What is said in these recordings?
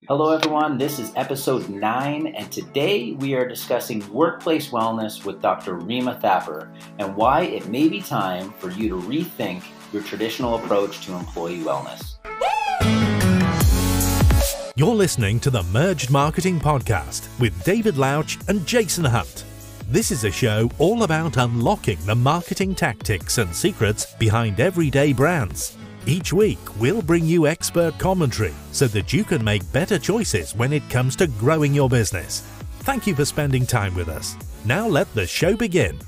Hello, everyone. This is episode 9, and today we are discussing workplace wellness with Dr. Rima Thapar and why it may be time for you to rethink your traditional approach to employee wellness. You're listening to the Merged Marketing Podcast with David Louch and Jason Hunt. This is a show all about unlocking the marketing tactics and secrets behind everyday brands. Each week, we'll bring you expert commentary so that you can make better choices when it comes to growing your business. Thank you for spending time with us. Now let the show begin.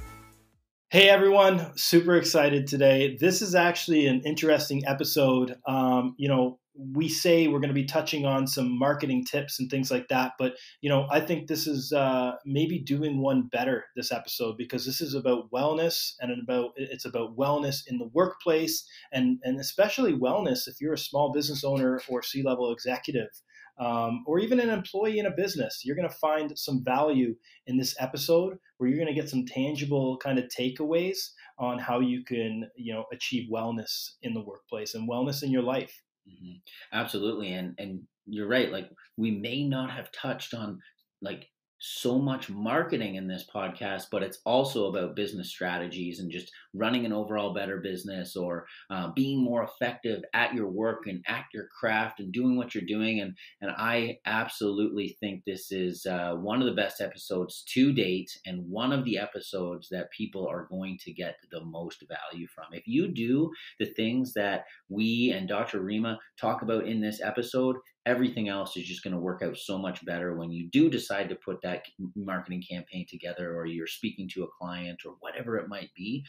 Hey everyone, super excited today. This is actually an interesting episode. We say we're going to be touching on some marketing tips and things like that, but I think this is maybe doing one better this episode, because this is about wellness and it's about wellness in the workplace and especially wellness if you're a small business owner or C-level executive. Or even an employee in a business. You're going to find some value in this episode where you're going to get some tangible kind of takeaways on how you can, achieve wellness in the workplace and wellness in your life. Mm-hmm. Absolutely. And you're right. Like, we may not have touched on so much marketing in this podcast, but it's also about business strategies and just running an overall better business, or being more effective at your work and at your craft and doing what you're doing. And I absolutely think this is one of the best episodes to date, and one of the episodes that people are going to get the most value from. If you do the things that we and Dr. Rima talk about in this episode, everything else is just going to work out so much better when you do decide to put that marketing campaign together, or you're speaking to a client or whatever it might be.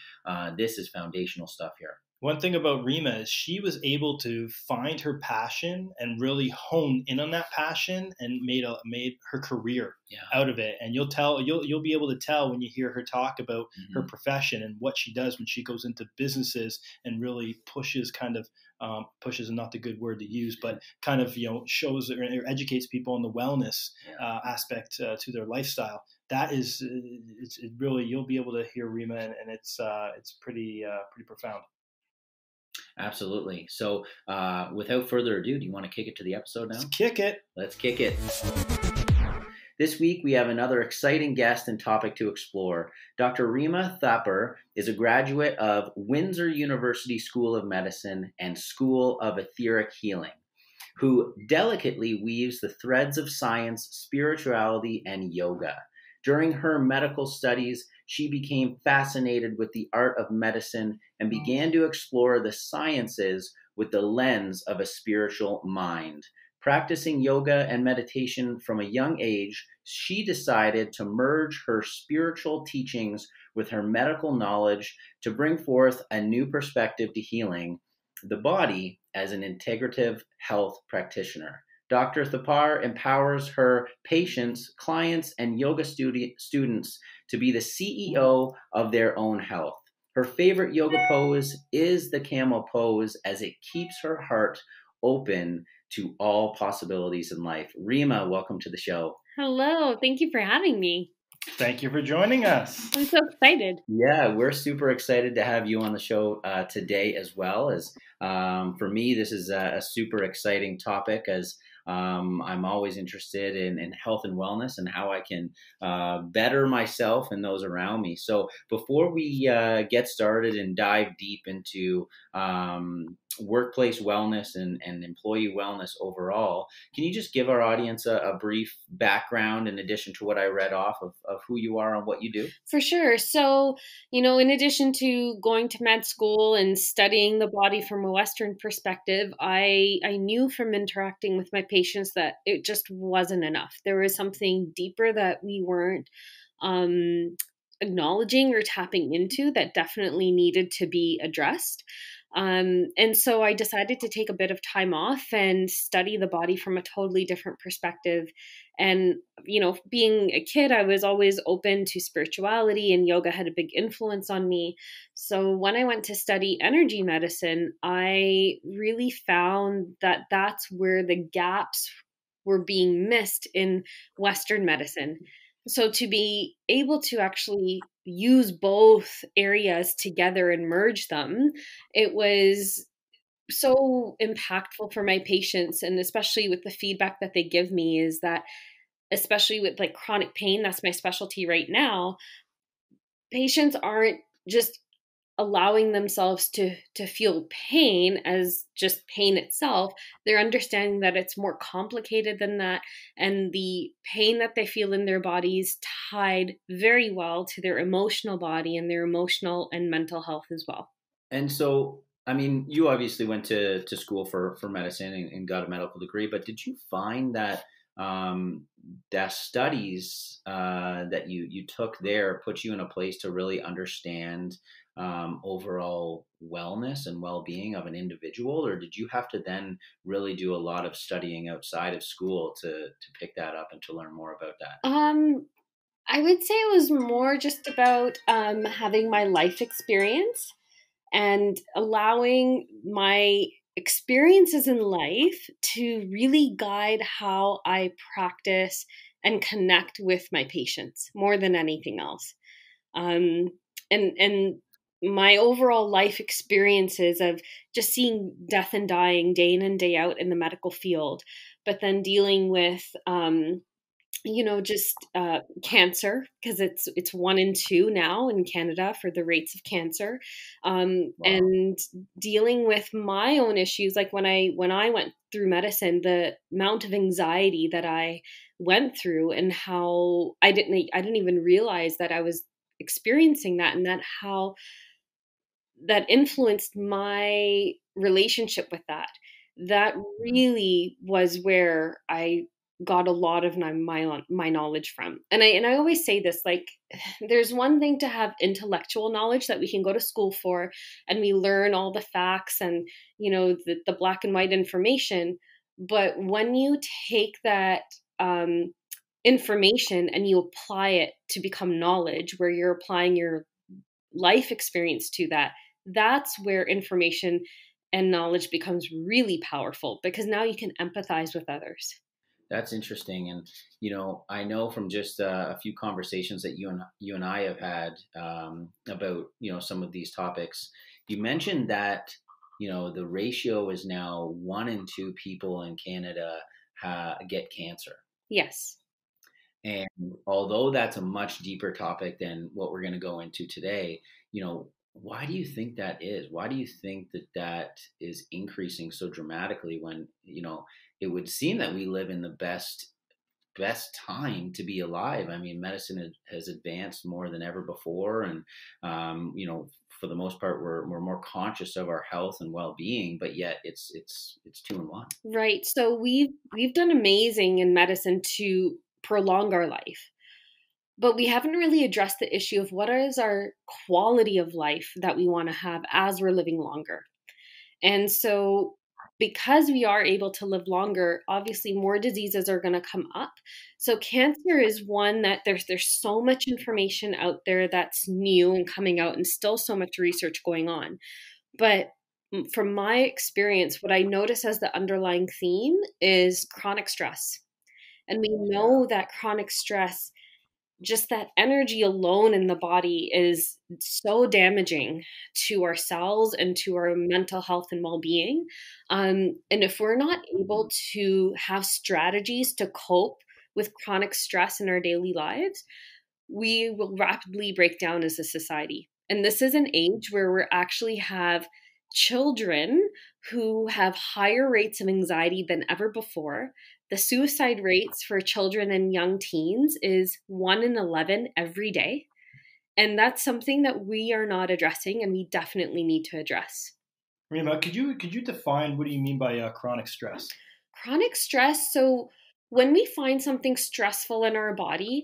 This is foundational stuff here. One thing about Rima is she was able to find her passion and really hone in on that passion and made her career out of it. And you'll be able to tell when you hear her talk about her profession and what she does when she goes into businesses and really pushes pushes is not the good word to use, but kind of, shows or educates people on the wellness aspect to their lifestyle. That is, it's really, you'll be able to hear Rima, and it's pretty profound. Absolutely. So without further ado, do you want to kick it to the episode now? Let's kick it. Let's kick it. This week, we have another exciting guest and topic to explore. Dr. Rima Thapar is a graduate of Windsor University School of Medicine and School of Etheric Healing, who delicately weaves the threads of science, spirituality, and yoga. During her medical studies, she became fascinated with the art of medicine and began to explore the sciences with the lens of a spiritual mind. Practicing yoga and meditation from a young age, she decided to merge her spiritual teachings with her medical knowledge to bring forth a new perspective to healing the body as an integrative health practitioner. Dr. Thapar empowers her patients, clients, and yoga students to be the CEO of their own health. Her favorite yoga pose is the Camel Pose, as it keeps her heart open to all possibilities in life. Rima, welcome to the show. Hello. Thank you for having me. Thank you for joining us. I'm so excited. Yeah, we're super excited to have you on the show today, as well as for me, this is a super exciting topic, as I'm always interested in health and wellness and how I can better myself and those around me. So before we get started and dive deep into workplace wellness and employee wellness overall, can you just give our audience a brief background, in addition to what I read off of who you are and what you do? For sure. So, in addition to going to med school and studying the body from a Western perspective, I knew from interacting with my patients that it just wasn't enough. There was something deeper that we weren't acknowledging or tapping into that definitely needed to be addressed. And so I decided to take a bit of time off and study the body from a totally different perspective. And, being a kid, I was always open to spirituality, and yoga had a big influence on me. So when I went to study energy medicine, I really found that that's where the gaps were being missed in Western medicine. So to be able to actually use both areas together and merge them, it was so impactful for my patients, and especially with the feedback that they give me, is that especially with like chronic pain, that's my specialty right now, patients aren't just allowing themselves to feel pain as just pain itself. They're understanding that it's more complicated than that, and the pain that they feel in their bodies tied very well to their emotional body and their emotional and mental health as well. And so, I mean, you obviously went to school for medicine and got a medical degree, but did you find that the studies that you took there put you in a place to really understand overall wellness and well-being of an individual, or did you have to then really do a lot of studying outside of school to pick that up and to learn more about that? I would say it was more just about having my life experience and allowing my experiences in life to really guide how I practice and connect with my patients more than anything else. And my overall life experiences of just seeing death and dying day in and day out in the medical field, but then dealing with just cancer, because it's 1 in 2 now in Canada for the rates of cancer, Wow. and dealing with my own issues. Like when I went through medicine, the amount of anxiety that I went through, and how I didn't even realize that I was experiencing that, and that how that influenced my relationship with that. That really was where I got a lot of my knowledge from. And I always say this, like, there's one thing to have intellectual knowledge that we can go to school for, and we learn all the facts and, the black and white information. But when you take that information and you apply it to become knowledge, where you're applying your life experience to that, that's where information and knowledge becomes really powerful, because now you can empathize with others. That's interesting, and I know from just a few conversations that you and I have had about some of these topics. You mentioned that the ratio is now 1 in 2 people in Canada get cancer. Yes. And although that's a much deeper topic than what we're going to go into today, why do you think that is? Why do you think that is increasing so dramatically when, it would seem that we live in the best time to be alive? I mean, medicine has advanced more than ever before. And, for the most part, we're more conscious of our health and well-being, but yet it's 2 in 1. Right. So we've done amazing in medicine to prolong our life, but we haven't really addressed the issue of what is our quality of life that we want to have as we're living longer. And so because we are able to live longer, obviously more diseases are going to come up. So cancer is one that there's so much information out there that's new and coming out, and still so much research going on. But from my experience, what I notice as the underlying theme is chronic stress. And we know that chronic stress, just that energy alone in the body, is so damaging to our cells and to our mental health and well-being. And if we're not able to have strategies to cope with chronic stress in our daily lives, we will rapidly break down as a society. And this is an age where we actually have children who have higher rates of anxiety than ever before. The suicide rates for children and young teens is 1 in 11 every day. And that's something that we are not addressing, and we definitely need to address. Rima, could you define, what do you mean by chronic stress? Chronic stress. So when we find something stressful in our body,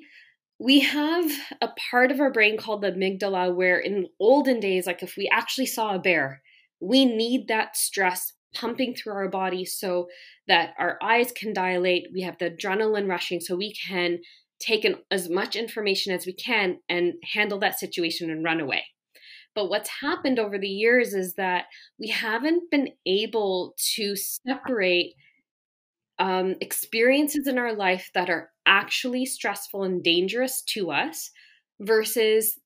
we have a part of our brain called the amygdala, where in olden days, like if we actually saw a bear, we need that stress pumping through our body so that our eyes can dilate. We have the adrenaline rushing so we can take in as much information as we can and handle that situation and run away. But what's happened over the years is that we haven't been able to separate experiences in our life that are actually stressful and dangerous to us versus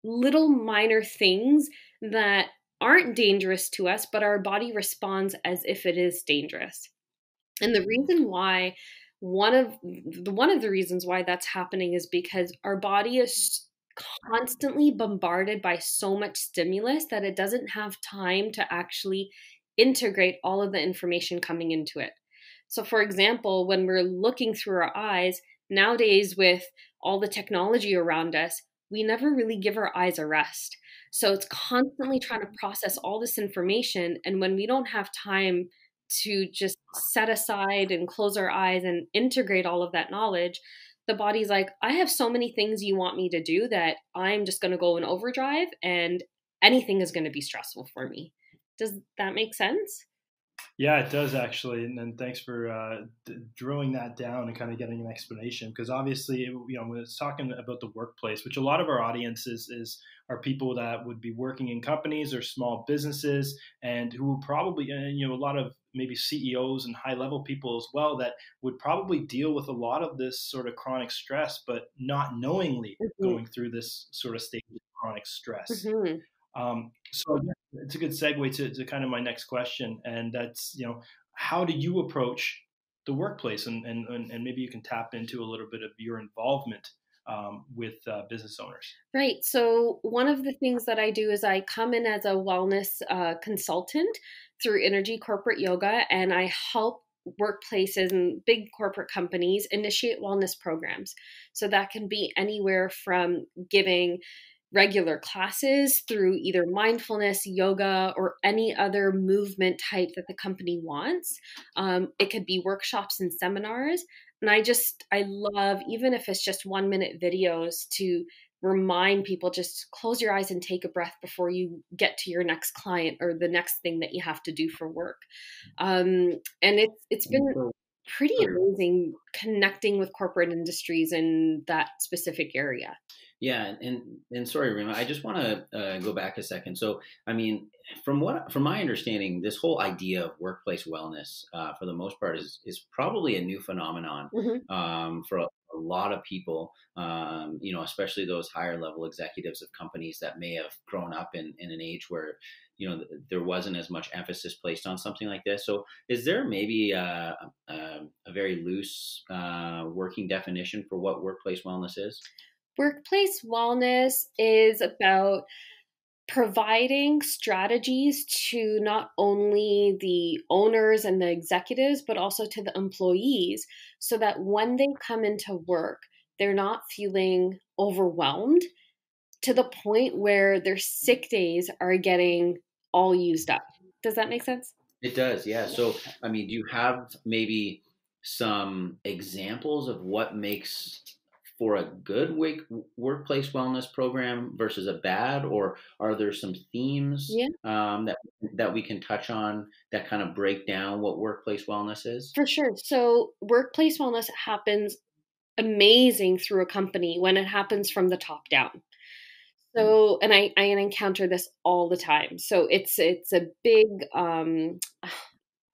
little minor things that aren't dangerous to us, but our body responds as if it is dangerous. And the reason why, one of the reasons why that's happening is because our body is constantly bombarded by so much stimulus that it doesn't have time to actually integrate all of the information coming into it. So for example, when we're looking through our eyes, nowadays with all the technology around us, we never really give our eyes a rest. So it's constantly trying to process all this information. And when we don't have time to just set aside and close our eyes and integrate all of that knowledge, the body's like, I have so many things you want me to do that I'm just going to go in overdrive, and anything is going to be stressful for me. Does that make sense? Yeah, it does actually, and thanks for drilling that down and kind of getting an explanation. Because obviously, when it's talking about the workplace, which a lot of our audiences are people that would be working in companies or small businesses, and who would probably, a lot of maybe CEOs and high level people as well, that would probably deal with a lot of this sort of chronic stress, but not knowingly going through this sort of state of chronic stress. So yeah, it's a good segue to kind of my next question, and that's, how do you approach the workplace, and maybe you can tap into a little bit of your involvement with business owners. Right. So one of the things that I do is I come in as a wellness consultant through Energy Corporate Yoga, and I help workplaces and big corporate companies initiate wellness programs. So that can be anywhere from giving regular classes through either mindfulness, yoga, or any other movement type that the company wants. It could be workshops and seminars. And I love, even if it's just 1-minute videos, to remind people, just close your eyes and take a breath before you get to your next client or the next thing that you have to do for work. And it's been pretty amazing connecting with corporate industries in that specific area. Yeah, and sorry, Rima, I just want to go back a second. So, I mean, from my understanding, this whole idea of workplace wellness, for the most part, is probably a new phenomenon for a lot of people. Especially those higher level executives of companies that may have grown up in an age where there wasn't as much emphasis placed on something like this. So, is there maybe a very loose working definition for what workplace wellness is? Workplace wellness is about providing strategies to not only the owners and the executives, but also to the employees, so that when they come into work, they're not feeling overwhelmed to the point where their sick days are getting all used up. Does that make sense? It does, yeah. So, I mean, do you have maybe some examples of what makes for a good workplace wellness program versus a bad, or are there some themes that we can touch on that kind of break down what workplace wellness is? For sure. So workplace wellness happens amazing through a company when it happens from the top down. So, and I encounter this all the time. So it's a big,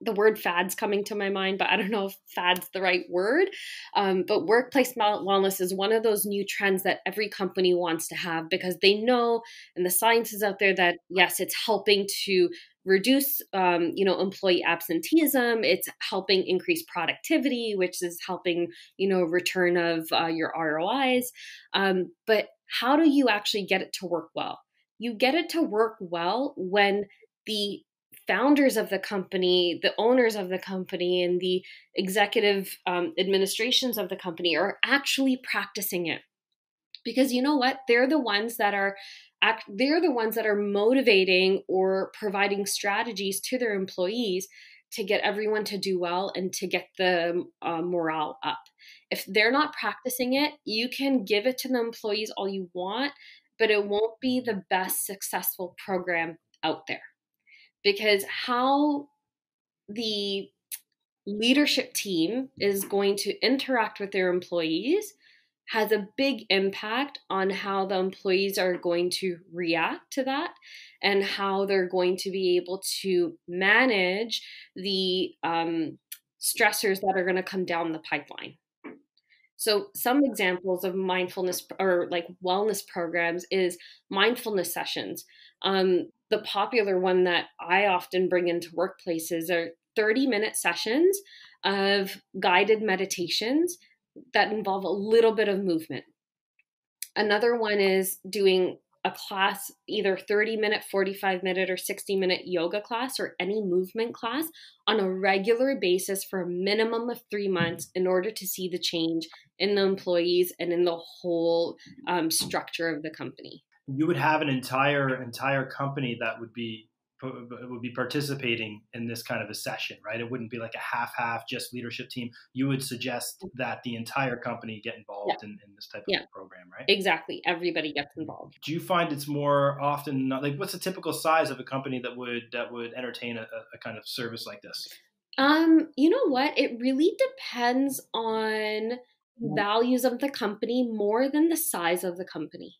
the word fad's coming to my mind, but I don't know if fad's the right word. But workplace wellness is one of those new trends that every company wants to have, because they know, and the science is out there, that yes, it's helping to reduce, employee absenteeism. It's helping increase productivity, which is helping, return of your ROIs. But how do you actually get it to work well? You get it to work well when the founders of the company, the owners of the company, and the executive administrations of the company are actually practicing it. Because you know what? They're the ones that are motivating or providing strategies to their employees to get everyone to do well and to get the morale up. If they're not practicing it, you can give it to the employees all you want, but it won't be the best successful program out there. Because how the leadership team is going to interact with their employees has a big impact on how the employees are going to react to that, and how they're going to be able to manage the stressors that are going to come down the pipeline. So some examples of mindfulness or like wellness programs is mindfulness sessions. the popular one that I often bring into workplaces are 30-minute sessions of guided meditations that involve a little bit of movement. Another one is doing a class, either 30-minute, 45-minute, or 60-minute yoga class or any movement class on a regular basis for a minimum of 3 months in order to see the change in the employees and in the whole structure of the company. You would have an entire company that would be participating in this kind of a session, right? It wouldn't be like a half just leadership team. You would suggest that the entire company get involved in this type of program, right? Exactly. Everybody gets involved. Do you find it's more often, like, what's the typical size of a company that would entertain a kind of service like this? You know what? It really depends on values of the company more than the size of the company.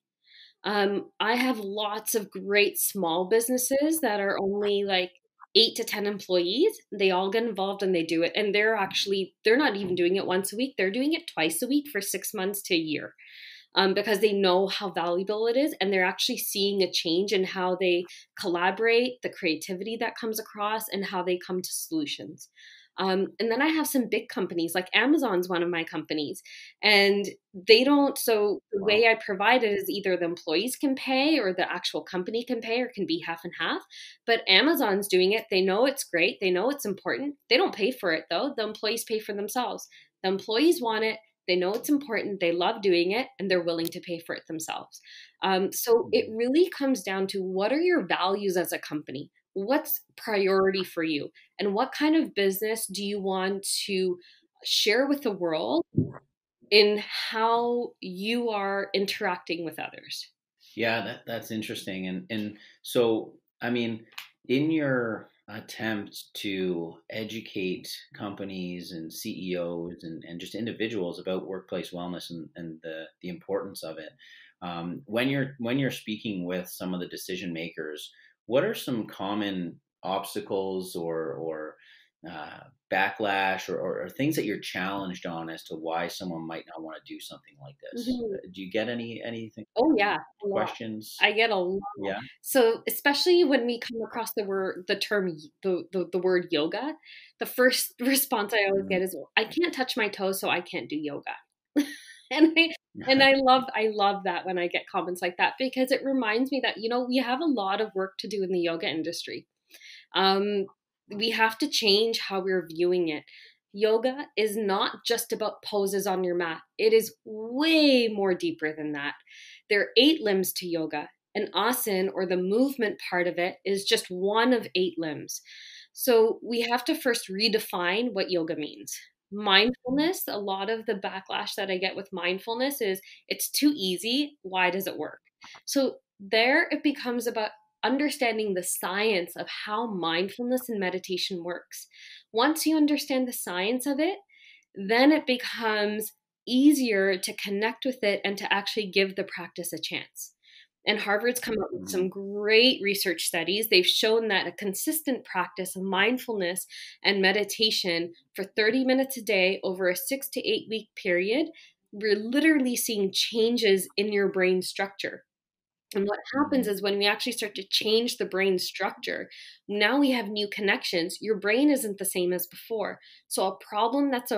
I have lots of great small businesses that are only like 8 to 10 employees. They all get involved and they do it. And they're not even doing it once a week. They're doing it twice a week for 6 months to a year. Because they know how valuable it is, and they're actually seeing a change in how they collaborate, the creativity that comes across, and how they come to solutions. And then I have some big companies, like Amazon's one of my companies, and they don't, so the way I provide it is either the employees can pay or the actual company can pay, or can be half and half. But Amazon's doing it. They know it's great. They know it's important. They don't pay for it though. The employees pay for themselves. The employees want it. They know it's important. They love doing it, and they're willing to pay for it themselves. So it really comes down to, what are your values as a company? What's priority for you? And what kind of business do you want to share with the world in how you are interacting with others? Yeah, that's interesting. And so, I mean, in your attempt to educate companies and CEOs and just individuals about workplace wellness and the importance of it, when you're speaking with some of the decision makers, what are some common obstacles or backlash or things that you're challenged on as to why someone might not want to do something like this? Mm-hmm. Do you get anything? Oh yeah, questions? I get a lot. Yeah. So especially when we come across the word yoga, the first response I always get is, I can't touch my toes, so I can't do yoga. and I love that when I get comments like that, because it reminds me that, we have a lot of work to do in the yoga industry. We have to change how we're viewing it. Yoga is not just about poses on your mat. It is way more deeper than that. There are 8 limbs to yoga. An asana, or the movement part of it, is just one of 8 limbs. So we have to first redefine what yoga means. Mindfulness, a lot of the backlash that I get with mindfulness is, it's too easy. Why does it work? So there it becomes about understanding the science of how mindfulness and meditation works. Once you understand the science of it, then it becomes easier to connect with it and to actually give the practice a chance. And Harvard's come up with some great research studies. They've shown that a consistent practice of mindfulness and meditation for 30 minutes a day over a 6 to 8 week period, we're literally seeing changes in your brain structure. And what happens is, when we actually start to change the brain structure, now we have new connections. Your brain isn't the same as before. So a problem that's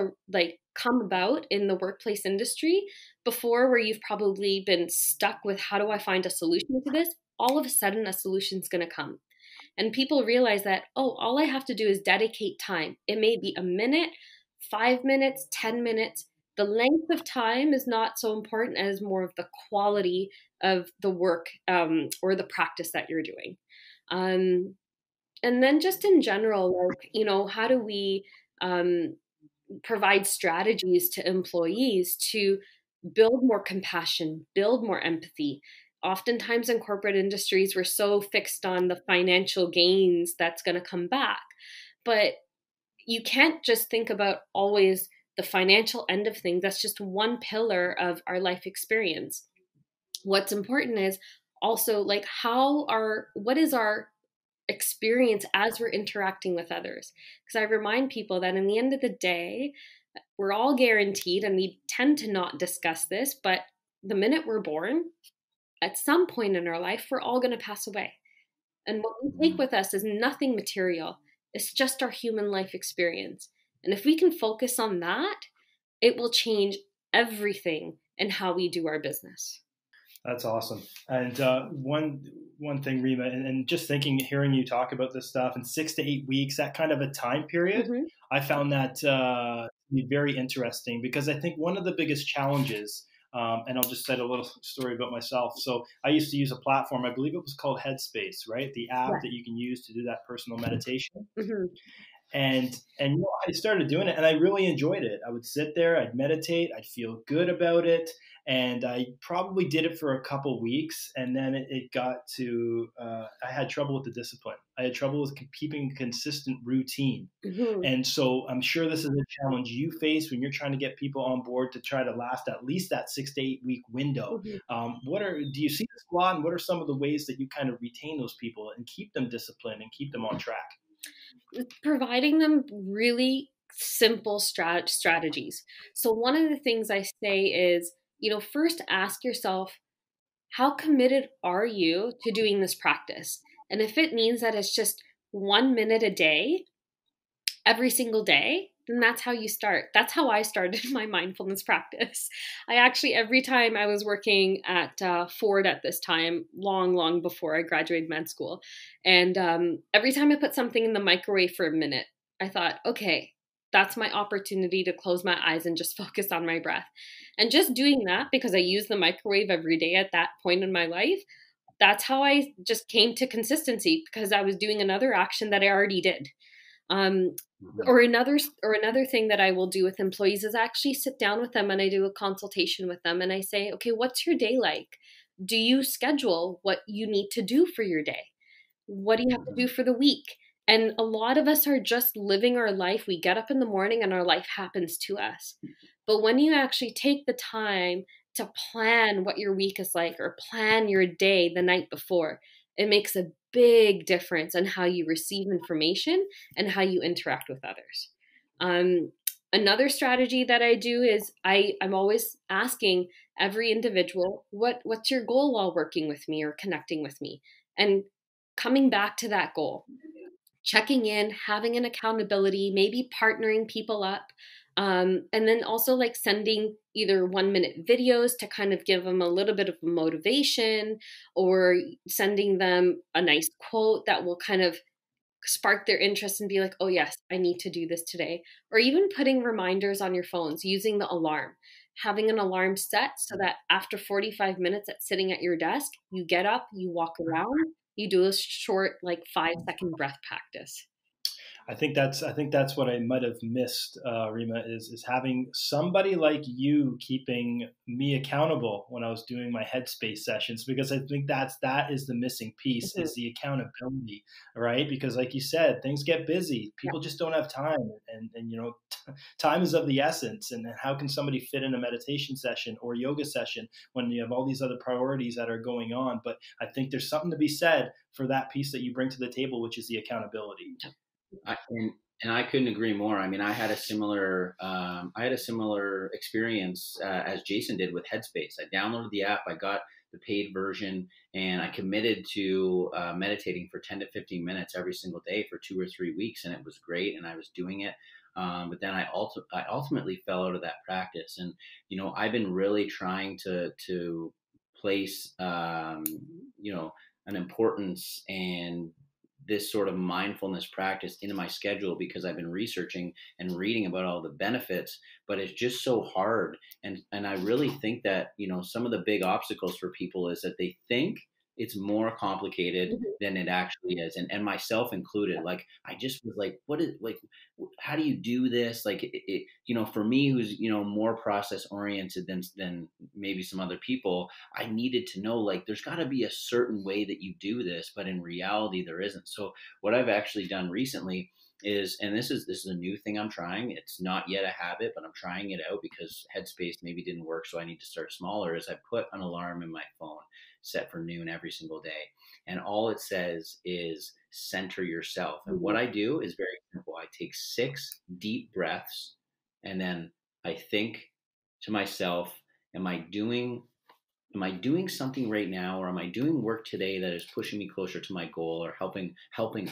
come about in the workplace industry before, where you've probably been stuck with, how do I find a solution to this? All of a sudden, a solution's going to come. And people realize that, all I have to do is dedicate time. It may be a minute, 5 minutes, 10 minutes. The length of time is not so important as more of the quality of the work or the practice that you're doing. And then just in general, how do we provide strategies to employees to build more compassion, build more empathy? Oftentimes in corporate industries, we're so fixed on the financial gains that's going to come back. But you can't just think about always the financial end of things. That's just one pillar of our life experience. What's important is also what is our experience as we're interacting with others? Because I remind people that in the end of the day, we're all guaranteed, and we tend to not discuss this, but the minute we're born, at some point in our life, we're all going to pass away. And what we take with us is nothing material. It's just our human life experience. And if we can focus on that, it will change everything in how we do our business. That's awesome. And one thing, Rima, and just hearing you talk about this stuff in 6 to 8 weeks, that kind of a time period, I found that to be very interesting, because I think one of the biggest challenges, and I'll just say a little story about myself. So I used to use a platform, I believe it was called Headspace, right? The app that you can use to do that personal meditation. And I started doing it, and I really enjoyed it. I would sit there, I'd meditate, I'd feel good about it, and I probably did it for a couple weeks, and then it got to I had trouble with the discipline. I had trouble with keeping a consistent routine, and so I'm sure this is a challenge you face when you're trying to get people on board to try to last at least that 6 to 8 week window. Do you see this a lot, and what are some of the ways that you kind of retain those people and keep them disciplined and keep them on track? Providing them really simple strategies. So one of the things I say is, first ask yourself, how committed are you to doing this practice? And if it means that it's just 1 minute a day, every single day, then that's how you start. That's how I started my mindfulness practice. I actually, every time I was working at Ford at this time, long before I graduated med school, and every time I put something in the microwave for a minute, I thought, okay, that's my opportunity to close my eyes and just focus on my breath. And just doing that, because I use the microwave every day at that point in my life, that's how I just came to consistency, because I was doing another action that I already did. Or another thing that I will do with employees is actually sit down with them, and I do a consultation with them, and I say, okay, what's your day like? Do you schedule what you need to do for your day? What do you have to do for the week? And a lot of us are just living our life. We get up in the morning and our life happens to us. But when you actually take the time to plan what your week is like, or plan your day the night before, it makes a big difference in how you receive information and how you interact with others. Another strategy that I do is I'm always asking every individual, what's your goal while working with me or connecting with me? And coming back to that goal, checking in, having an accountability, maybe partnering people up. And then also like sending either 1 minute videos to kind of give them a little bit of motivation, or sending them a nice quote that will kind of spark their interest and be like, oh yes, I need to do this today. Or even putting reminders on your phones, using the alarm, having an alarm set so that after 45 minutes at sitting at your desk, you get up, you walk around, you do a short like 5-second breath practice. I think that's what I might have missed, Rima, is having somebody like you keeping me accountable when I was doing my Headspace sessions, because I think that is the missing piece, is the accountability, right? Because like you said, things get busy. People just don't have time, and time is of the essence. And how can somebody fit in a meditation session or yoga session when you have all these other priorities that are going on? But I think there's something to be said for that piece that you bring to the table, which is the accountability. And I couldn't agree more. I mean, I had a similar experience as Jason did with Headspace. I downloaded the app, I got the paid version, and I committed to meditating for 10 to 15 minutes every single day for 2 or 3 weeks, and it was great, and I was doing it. But then I ultimately fell out of that practice, and I've been really trying to place an importance and this sort of mindfulness practice into my schedule, because I've been researching and reading about all the benefits, but it's just so hard. And I really think that, some of the big obstacles for people is that they think it's more complicated than it actually is. And myself included, like, I just was like, how do you do this? Like, for me, who's, more process oriented than maybe some other people, I needed to know, like, there's gotta be a certain way that you do this, but in reality there isn't. So what I've actually done recently is, and this is a new thing I'm trying. It's not yet a habit, but I'm trying it out because Headspace maybe didn't work. So I need to start smaller, is I put an alarm in my phone set for noon every single day. And all it says is center yourself. And what I do is very simple. I take 6 deep breaths, and then I think to myself, am I doing am I doing something right now, or am I doing work today that is pushing me closer to my goal or helping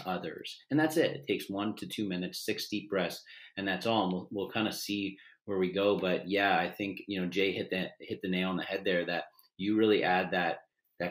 others? And that's it. It takes 1 to 2 minutes, 6 deep breaths, and that's all. And we'll kind of see where we go. But yeah, I think, Jay hit the nail on the head there, that you really add that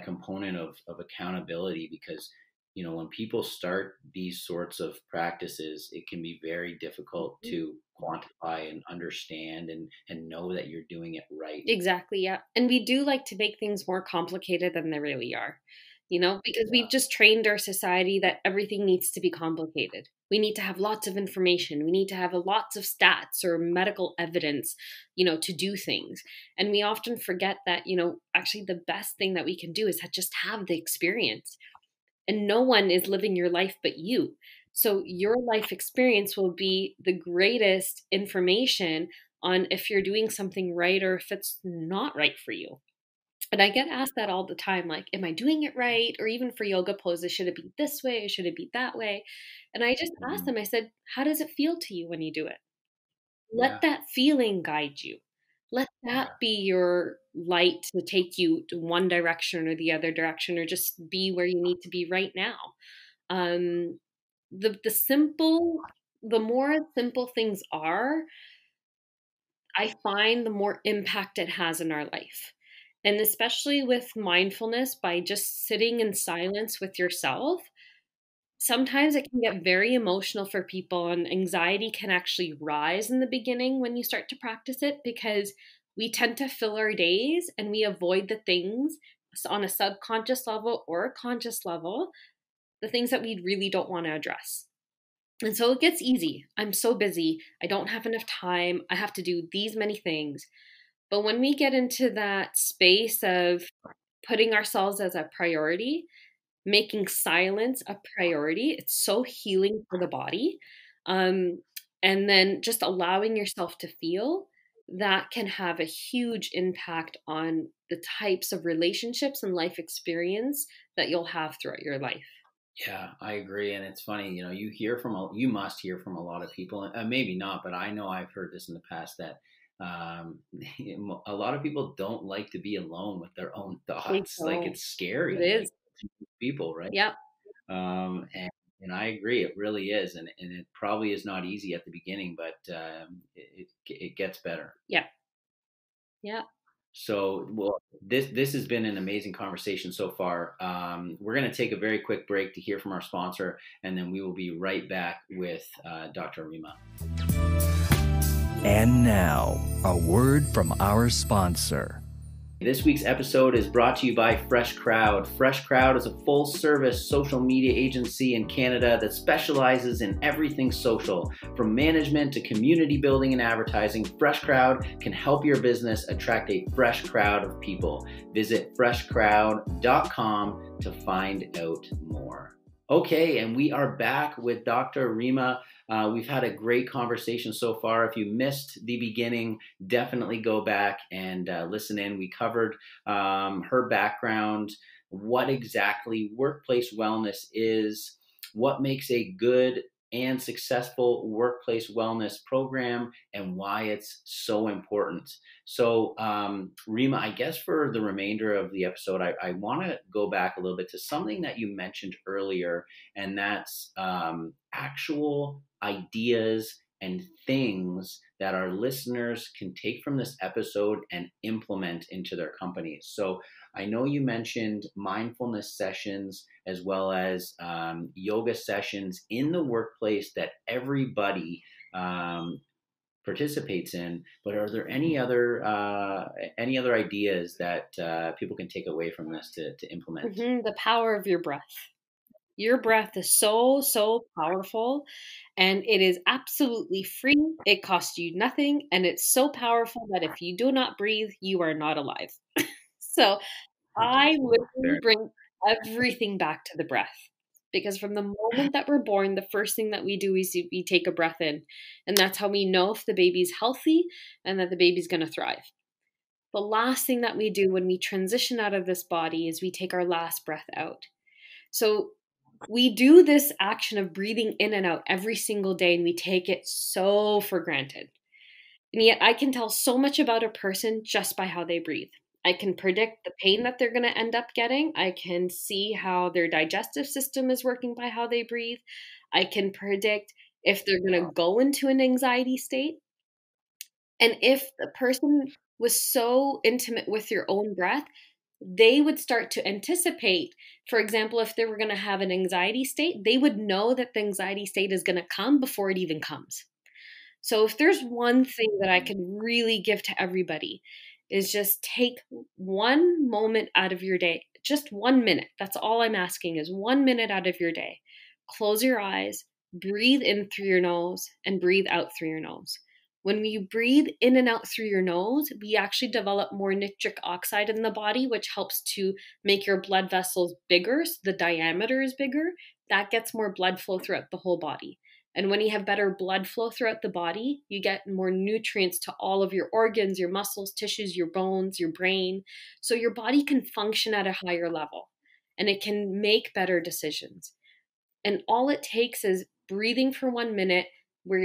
component of accountability, because when people start these sorts of practices, it can be very difficult to quantify and understand and know that you're doing it right. Exactly. Yeah. And we do like to make things more complicated than they really are, because we've just trained our society that everything needs to be complicated. We need to have lots of information. We need to have lots of stats or medical evidence, to do things. And we often forget that, actually the best thing that we can do is just have the experience. And no one is living your life but you. So your life experience will be the greatest information on if you're doing something right or if it's not right for you. And I get asked that all the time, like, am I doing it right? Or even for yoga poses, should it be this way? Or should it be that way? And I just asked them, I said, how does it feel to you when you do it? Let that feeling guide you. Let that be your light to take you to one direction or the other direction, or just be where you need to be right now. The more simple things are, I find the more impact it has in our life. And especially with mindfulness, by just sitting in silence with yourself, sometimes it can get very emotional for people, and anxiety can actually rise in the beginning when you start to practice it, because we tend to fill our days and we avoid the things on a subconscious level or a conscious level, the things that we really don't want to address. And so it gets easy. I'm so busy. I don't have enough time. I have to do these many things. But when we get into that space of putting ourselves as a priority, making silence a priority, it's so healing for the body. And then just allowing yourself to feel, that can have a huge impact on the types of relationships and life experience that you'll have throughout your life. Yeah, I agree. And it's funny, you must hear from a lot of people, maybe not, but I know I've heard this in the past, that a lot of people don't like to be alone with their own thoughts. Like, it's scary. It is. Like, people, right? Yeah. And I agree, it really is. And it probably is not easy at the beginning, but it gets better. Yeah. Yeah. So, well, this has been an amazing conversation so far. We're going to take a very quick break to hear from our sponsor, and then we will be right back with Dr. Rima. And now, a word from our sponsor. This week's episode is brought to you by Fresh Crowd. Fresh Crowd is a full-service social media agency in Canada that specializes in everything social. From management to community building and advertising, Fresh Crowd can help your business attract a fresh crowd of people. Visit freshcrowd.com to find out more. Okay, and we are back with Dr. Rima. We've had a great conversation so far. If you missed the beginning, definitely go back and listen in. We covered her background, what exactly workplace wellness is, what makes a good and successful workplace wellness program, and why it's so important. So, Rima, I guess for the remainder of the episode, I want to go back a little bit to something that you mentioned earlier, and that's actual ideas and things that our listeners can take from this episode and implement into their companies. So I know you mentioned mindfulness sessions as well as yoga sessions in the workplace that everybody participates in, but are there any other ideas that people can take away from this to implement? The power of your breath. Your breath is so, so powerful, and it is absolutely free. It costs you nothing, and it's so powerful that if you do not breathe, you are not alive. So I literally bring everything back to the breath, because from the moment that we're born, the first thing that we do is we take a breath in, and that's how we know if the baby's healthy and that the baby's going to thrive. The last thing that we do when we transition out of this body is we take our last breath out. So we do this action of breathing in and out every single day, and we take it so for granted. And yet I can tell so much about a person just by how they breathe. I can predict the pain that they're going to end up getting. I can see how their digestive system is working by how they breathe. I can predict if they're going to go into an anxiety state. And if the person was so intimate with your own breath, they would start to anticipate, for example, if they were going to have an anxiety state, they would know that the anxiety state is going to come before it even comes. So if there's one thing that I could really give to everybody is just take one moment out of your day, just 1 minute. That's all I'm asking is 1 minute out of your day. Close your eyes, breathe in through your nose and breathe out through your nose. When we breathe in and out through your nose, we actually develop more nitric oxide in the body, which helps to make your blood vessels bigger. So the diameter is bigger. That gets more blood flow throughout the whole body. And when you have better blood flow throughout the body, you get more nutrients to all of your organs, your muscles, tissues, your bones, your brain. So your body can function at a higher level and it can make better decisions. And all it takes is breathing for 1 minute where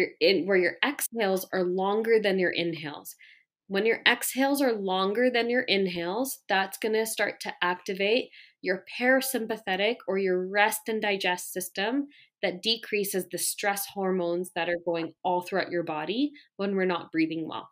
your exhales are longer than your inhales. When your exhales are longer than your inhales, that's going to start to activate your parasympathetic or your rest and digest system that decreases the stress hormones that are going all throughout your body when we're not breathing well.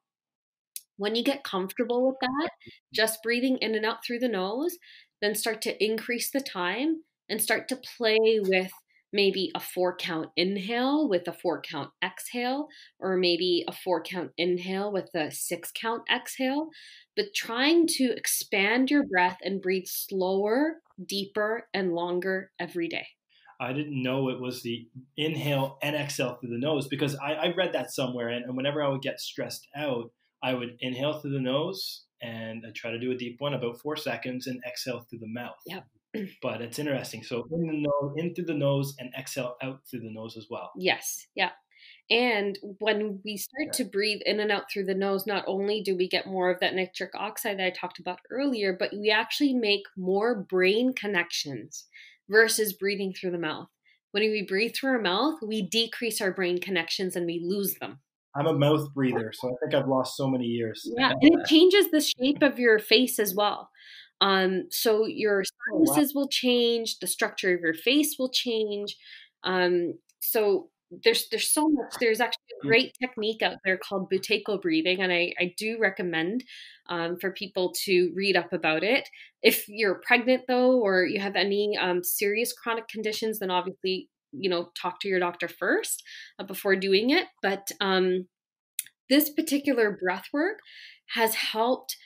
When you get comfortable with that, just breathing in and out through the nose, then start to increase the time and start to play with maybe a 4-count inhale with a 4-count exhale, or maybe a 4-count inhale with a 6-count exhale, but trying to expand your breath and breathe slower, deeper, and longer every day. I didn't know it was the inhale and exhale through the nose, because I read that somewhere, and whenever I would get stressed out, I would inhale through the nose and I try to do a deep one, about 4 seconds, and exhale through the mouth. Yep. But it's interesting. So in through the nose and exhale out through the nose as well. Yes. Yeah. And when we start to breathe in and out through the nose, not only do we get more of that nitric oxide that I talked about earlier, but we actually make more brain connections versus breathing through the mouth. When we breathe through our mouth, we decrease our brain connections and we lose them. I'm a mouth breather, so I think I've lost so many years. Yeah, and it changes the shape of your face as well. So your sinuses will change, the structure of your face will change. So there's so much. There's actually a great technique out there called Buteyko breathing, and I do recommend for people to read up about it. If you're pregnant though, or you have any serious chronic conditions, then obviously, talk to your doctor first before doing it. But this particular breath work has helped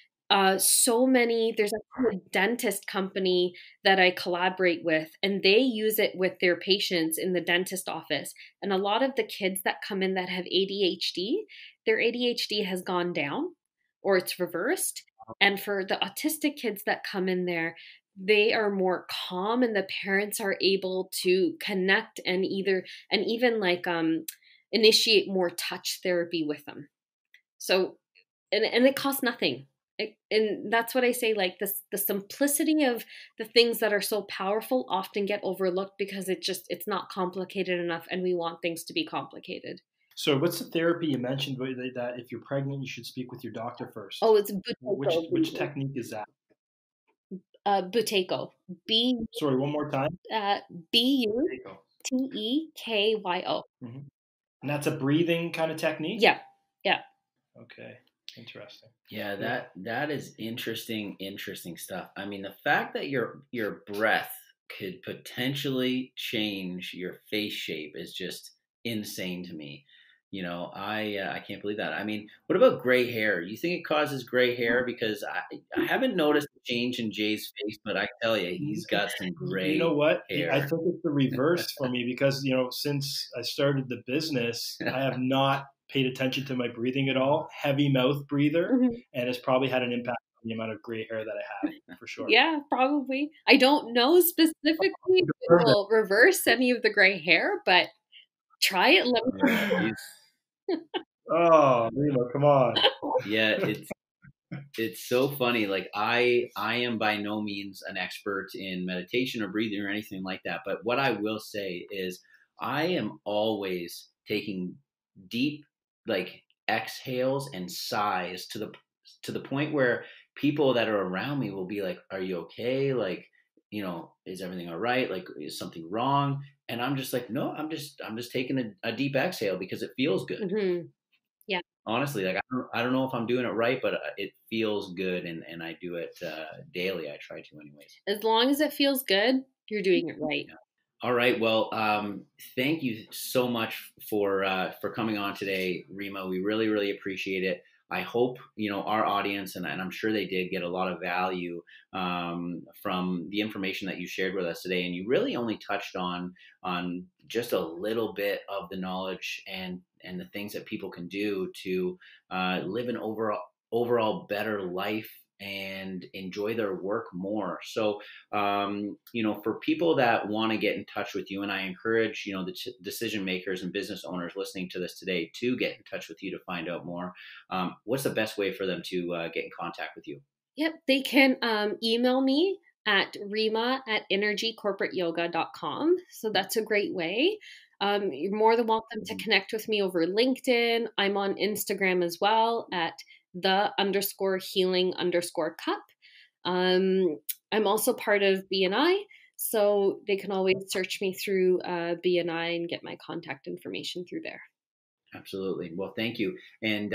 so many. There's a dentist company that I collaborate with, and they use it with their patients in the dentist office. And a lot of the kids that come in that have ADHD, their ADHD has gone down or it's reversed. And for the autistic kids that come in there, they are more calm and the parents are able to connect and even initiate more touch therapy with them. So, and it costs nothing. And that's what I say, like the simplicity of the things that are so powerful often get overlooked because it's not complicated enough, and we want things to be complicated. So what's the therapy you mentioned that if you're pregnant, you should speak with your doctor first? Oh, it's Buteyko. Which technique is that? Buteyko. Sorry, one more time. Buteyko. Mm-hmm. And that's a breathing kind of technique? Yeah. Yeah. Okay. Interesting. Yeah, that is interesting stuff. I mean, the fact that your breath could potentially change your face shape is just insane to me. I can't believe that. I mean, what about gray hair? You think it causes gray hair? Because I haven't noticed a change in Jay's face, but I tell you, he's got some gray. You know what? Hair. I think it's the reverse for me because since I started the business, I have not paid attention to my breathing at all. Heavy mouth breather, and it's probably had an impact on the amount of gray hair that I have, for sure. Yeah, probably. I don't know specifically if it will reverse any of the gray hair, but try it. Let me know. Oh, Rima, come on. Yeah, it's so funny. Like I am by no means an expert in meditation or breathing or anything like that, but what I will say is I am always taking deep exhales and sighs to to the point where people that are around me will be like, "Are you okay? Like, is everything all right? Like, is something wrong?" And I'm just like, "No, I'm just taking a deep exhale because it feels good." Mm-hmm. Yeah. Honestly, like I don't know if I'm doing it right, but it feels good, and I do it daily. I try to, anyways. As long as it feels good, you're doing it right. Yeah. All right. Well, thank you so much for coming on today, Rima. We really, really appreciate it. I hope our audience, and I'm sure they did, get a lot of value from the information that you shared with us today. And you really only touched on just a little bit of the knowledge and the things that people can do to live an overall better life and enjoy their work more. So, for people that want to get in touch with you, and I encourage, the decision makers and business owners listening to this today to get in touch with you to find out more. What's the best way for them to get in contact with you? Yep. They can email me at rima@energycorporateyoga.com. So that's a great way. You're more than welcome to connect with me over LinkedIn. I'm on Instagram as well at _healing_cup. I'm also part of BNI, so they can always search me through BNI and get my contact information through there. Absolutely. Well, thank you. And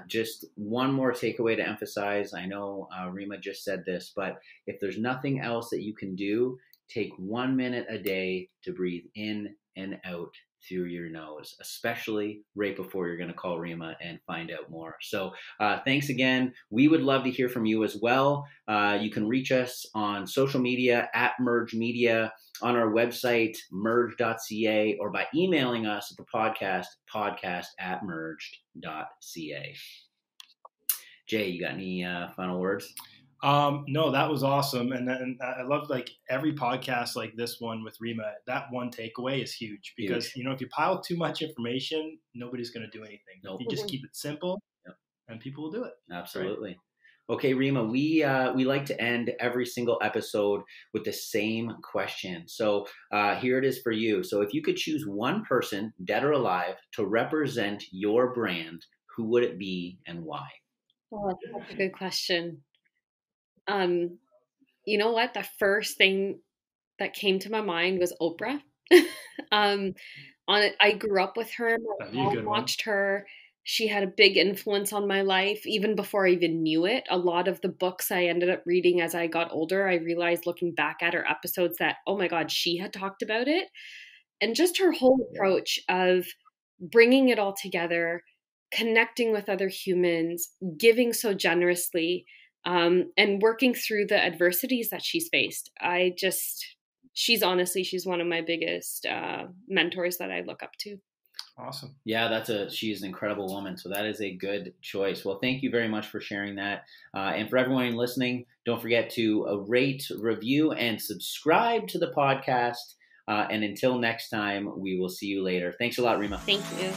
just one more takeaway to emphasize. I know Rima just said this, but if there's nothing else that you can do, take 1 minute a day to breathe in and out through your nose, especially right before you're going to call Rima and find out more. So thanks again. We would love to hear from you as well. You can reach us on social media at Merge Media, on our website, merge.ca, or by emailing us at the podcast@merged.ca. Jay, you got any final words? No, that was awesome. And I love like every podcast like this one with Rima, that one takeaway is huge because, if you pile too much information, nobody's going to do anything. Nope. If you just keep it simple, and people will do it. Absolutely. Right? Okay, Rima, we like to end every single episode with the same question. So here it is for you. So if you could choose one person, dead or alive, to represent your brand, who would it be and why? Oh, that's a good question. You know what? The first thing that came to my mind was Oprah. I grew up with her. My mom watched her. She had a big influence on my life, even before I even knew it. A lot of the books I ended up reading as I got older, I realized looking back at her episodes that, oh my God, she had talked about it. And just her whole approach of bringing it all together, connecting with other humans, giving so generously, and working through the adversities that she's faced. She's one of my biggest mentors that I look up to. Awesome. Yeah, she's an incredible woman. So that is a good choice. Well, thank you very much for sharing that. And for everyone listening, don't forget to rate, review, and subscribe to the podcast. And until next time, we will see you later. Thanks a lot, Rima. Thank you.